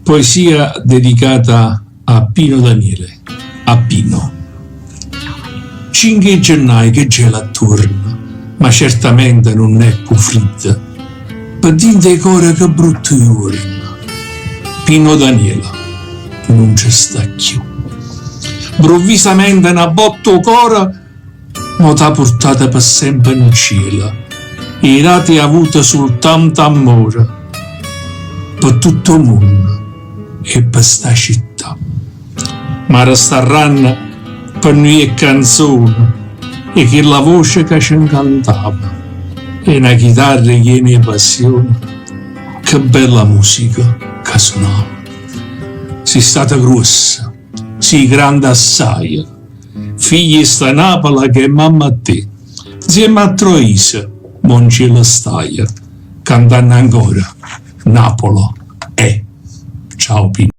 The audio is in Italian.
Poesia dedicata a Pino Daniele, a Pino. 5 gennaio che gela attorno, ma certamente non è più fredda. Per dinte core che brutto giorno. Pino Daniele non ci sta più. Improvvisamente una botta cuore ma t'ha portata per sempre in cielo. I rati ha avuto soltanto amore per tutto il mondo e per sta città. Ma restaranno per noi e canzoni e che la voce che ci incantava e una chitarra che ne passione. Che bella musica che suonava. Si stata grossa, si grande assai, figli sta Napoli che mamma a te, insieme a Troisa, Moncella staia, cantando ancora Napoli è. Ciao Pino.